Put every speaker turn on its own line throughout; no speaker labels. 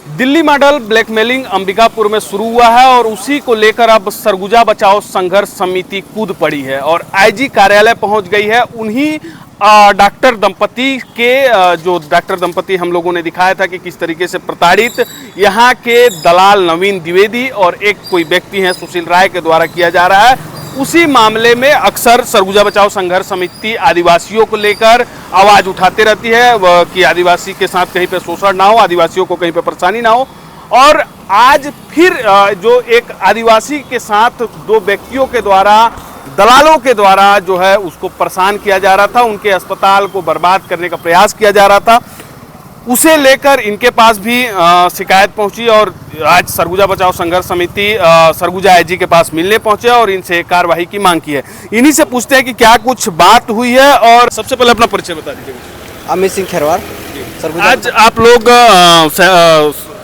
Delhi model blackmailing Ambikapur में शुरू हुआ है और उसी को लेकर अब सरगुजा बचाओ संघर्ष समिति कूद पड़ी है और आईजी कार्यालय पहुंच गई है। उन्हीं डॉक्टर दंपति के जो डॉक्टर दंपति हम लोगों ने दिखाया था कि किस तरीके से प्रताड़ित यहाँ के दलाल नवीन द्विवेदी और एक कोई व्यक्ति हैं सुशील राय के द्वारा किया जा रहा है। उसी मामले में अक्सर सरगुजा बचाओ संघर्ष समिति आदिवासियों को लेकर आवाज उठाते रहती है कि आदिवासी के साथ कहीं पे शोषण ना हो, आदिवासियों को कहीं पे परेशानी ना हो। और आज फिर जो एक आदिवासी के साथ दो व्यक्तियों के द्वारा, दलालों के द्वारा जो है उसको परेशान किया जा रहा था, उनके अस्पताल को बर्बाद करने का प्रयास किया जा रहा था, उसे लेकर इनके पास भी शिकायत पहुंची और आज सरगुजा बचाओ संघर्ष समिति सरगुजा आईजी के पास मिलने पहुंचे और इनसे कार्रवाई की मांग की है। इन्हीं से पूछते हैं कि क्या कुछ बात हुई है। और सबसे पहले अपना परिचय बता दीजिए।
अमित सिंह खेरवार।
आज आप लोग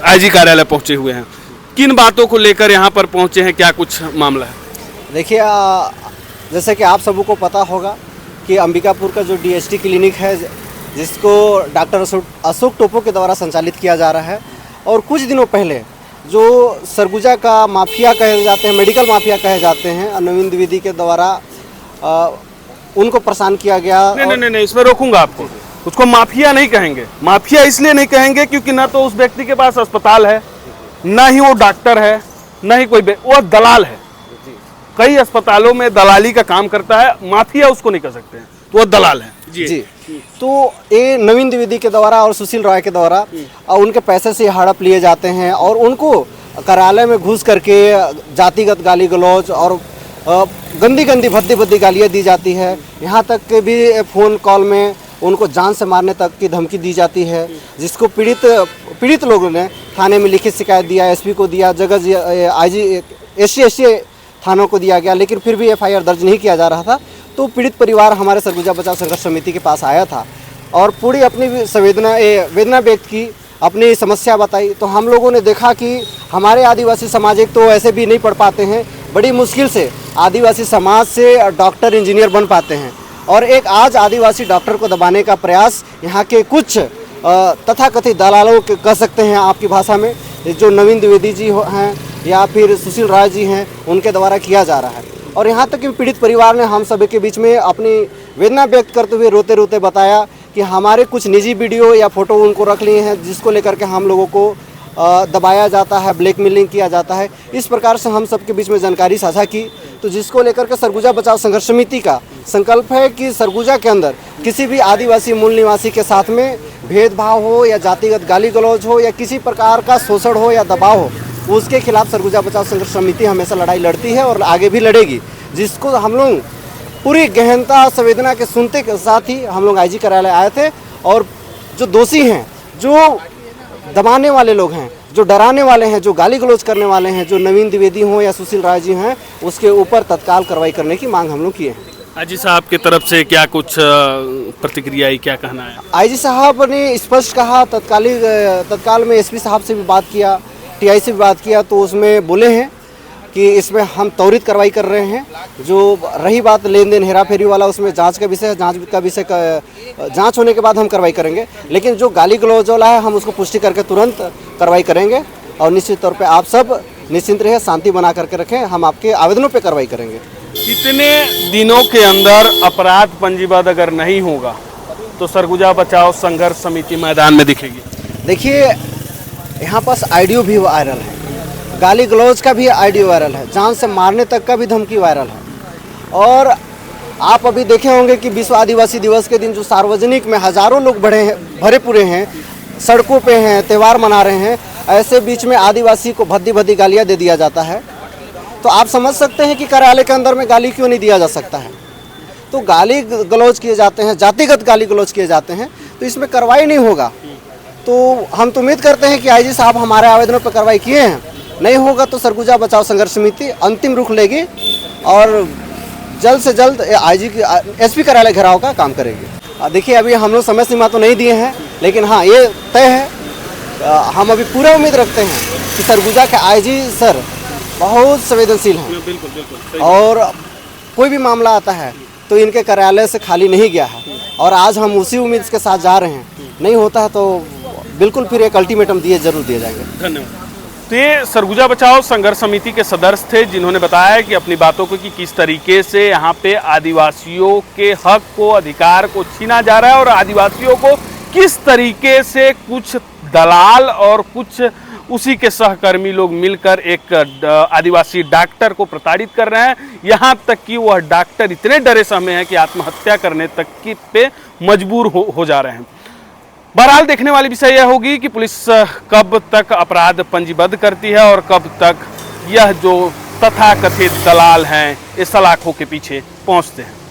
आईजी कार्यालय पहुंचे हुए हैं, किन बातों को लेकर यहाँ पर पहुंचे हैं, क्या कुछ मामला है?
देखिए, जैसे कि आप सबको पता होगा कि अंबिकापुर का जो डीएसटी क्लिनिक है, जिसको डॉक्टर अशोक टोपो के द्वारा संचालित किया जा रहा है, और कुछ दिनों पहले जो सरगुजा का माफिया कहे जाते हैं, मेडिकल माफिया कहे जाते हैं, नवीन द्विवेदी के द्वारा उनको परेशान किया गया।
नहीं, इसमें रोकूंगा आपको। उसको माफिया नहीं कहेंगे। माफिया इसलिए नहीं कहेंगे क्योंकि ना तो उस व्यक्ति के पास अस्पताल है, ना ही वो डॉक्टर है, ना ही कोई वो दलाल है। कई अस्पतालों में दलाली का काम करता है, माफिया उसको नहीं कह सकते हैं, तो वो दलाल है।
जी। तो ये नवीन द्विवेदी के द्वारा और सुशील राय के द्वारा उनके पैसे से हड़प लिए जाते हैं और उनको कार्यालय में घुस करके जातिगत गाली गलौज और गंदी गंदी भद्दी भद्दी गालियाँ दी जाती है। यहाँ तक कि भी फ़ोन कॉल में उनको जान से मारने तक की धमकी दी जाती है, जिसको पीड़ित लोगों ने थाने में लिखित शिकायत दिया, एसपी को दिया, जगह आईजी SC थानों को दिया गया, लेकिन फिर भी FIR दर्ज नहीं किया जा रहा था। तो पीड़ित परिवार हमारे सरगुजा बचाओ संघर्ष समिति के पास आया था और पूरी अपनी वेदना व्यक्त की, अपनी समस्या बताई। तो हम लोगों ने देखा कि हमारे आदिवासी समाज एक तो ऐसे भी नहीं पढ़ पाते हैं, बड़ी मुश्किल से आदिवासी समाज से डॉक्टर इंजीनियर बन पाते हैं, और एक आज आदिवासी डॉक्टर को दबाने का प्रयास यहाँ के कुछ तथाकथित दलालों के कह सकते हैं आपकी भाषा में, जो नवीन द्विवेदी जी हैं या फिर सुशील राय जी हैं, उनके द्वारा किया जा रहा है। और यहाँ तक कि पीड़ित परिवार ने हम सभी के बीच में अपनी वेदना व्यक्त करते हुए रोते रोते बताया कि हमारे कुछ निजी वीडियो या फ़ोटो उनको रख लिए हैं, जिसको लेकर के हम लोगों को दबाया जाता है, ब्लैकमेलिंग किया जाता है। इस प्रकार से हम सबके बीच में जानकारी साझा की, तो जिसको लेकर के सरगुजा बचाओ संघर्ष समिति का संकल्प है कि सरगुजा के अंदर किसी भी आदिवासी मूल निवासी के साथ में भेदभाव हो या जातिगत गाली गलौज हो या किसी प्रकार का शोषण हो या दबाव हो, उसके खिलाफ सरगुजा बचाओ संघर्ष समिति हमेशा लड़ाई लड़ती है और आगे भी लड़ेगी, जिसको हम लोग पूरी गहनता संवेदना के सुनते के साथ ही हम लोग आईजी कार्यालय आए थे। और जो दोषी हैं, जो दबाने वाले लोग हैं, जो डराने वाले हैं, जो गाली गलौज करने वाले हैं, जो नवीन द्विवेदी हों या सुशील राय जी हैं, उसके ऊपर तत्काल कार्रवाई करने की मांग हम लोग किए हैं।
आईजी साहब की तरफ से क्या कुछ प्रतिक्रिया आई, क्या कहना है?
आईजी साहब ने स्पष्ट कहा, तत्काल में एसपी साहब से भी बात किया, TI से भी बात किया, तो उसमें बोले हैं कि इसमें हम त्वरित कार्रवाई कर रहे हैं। जो रही बात लेन देन हेरा फेरी वाला, उसमें जांच का विषय है, जांच होने के बाद हम कार्रवाई करेंगे, लेकिन जो गाली गलौज वाला है हम उसको पुष्टि करके तुरंत कार्रवाई करेंगे और निश्चित तौर पे आप सब निश्चिंत रहे, शांति बना करके रखें, हम आपके आवेदनों पे कार्रवाई करेंगे।
कितने दिनों के अंदर अपराध पंजीबद्ध अगर नहीं होगा तो सरगुजा बचाओ संघर्ष समिति मैदान में दिखेगी? देखिए,
यहाँ पास ऑडियो भी वायरल है, गाली गलौज का भी ऑडियो वायरल है, जान से मारने तक का भी धमकी वायरल है। और आप अभी देखे होंगे कि विश्व आदिवासी दिवस के दिन जो सार्वजनिक में हजारों लोग भरे पूरे हैं, सड़कों पे हैं, त्यौहार मना रहे हैं, ऐसे बीच में आदिवासी को भद्दी भद्दी गालियाँ दे दिया जाता है। तो आप समझ सकते हैं कि कार्यालय के अंदर में गाली क्यों नहीं दिया जा सकता है। तो गाली गलौज किए जाते हैं, जातिगत गाली गलौज किए जाते हैं, तो इसमें कार्रवाई नहीं होगा। तो हम तो उम्मीद करते हैं कि आईजी साहब हमारे आवेदनों पर कार्रवाई किए हैं, नहीं होगा तो सरगुजा बचाओ संघर्ष समिति अंतिम रुख लेगी और जल्द से जल्द आईजी की SP कार्यालय घेराव का काम करेगी। देखिए, अभी हम लोग समय सीमा तो नहीं दिए हैं, लेकिन हाँ ये तय है, हम अभी पूरा उम्मीद रखते हैं कि सरगुजा के आईजी सर बहुत संवेदनशील हैं और कोई भी मामला आता है तो इनके कार्यालय से खाली नहीं गया है। और आज हम उसी उम्मीद के साथ जा रहे हैं, नहीं होता है तो बिल्कुल फिर एक अल्टीमेटम जरूर दिए जाएंगे।
धन्यवाद। तो ये सरगुजा बचाओ संघर्ष समिति के सदस्य थे जिन्होंने बताया कि अपनी बातों को कि किस तरीके से यहाँ पे आदिवासियों के हक को, अधिकार को छीना जा रहा है और आदिवासियों को किस तरीके से कुछ दलाल और कुछ उसी के सहकर्मी लोग मिलकर एक आदिवासी डॉक्टर को प्रताड़ित कर रहे हैं। यहाँ तक कि वह डॉक्टर इतने डरे सहमे हैं कि आत्महत्या करने तक की पे मजबूर हो जा रहे हैं। बहरहाल देखने वाली विषय यह होगी कि पुलिस कब तक अपराध पंजीबद्ध करती है और कब तक यह जो तथाकथित दलाल हैं इस सलाखों के पीछे पहुंचते हैं।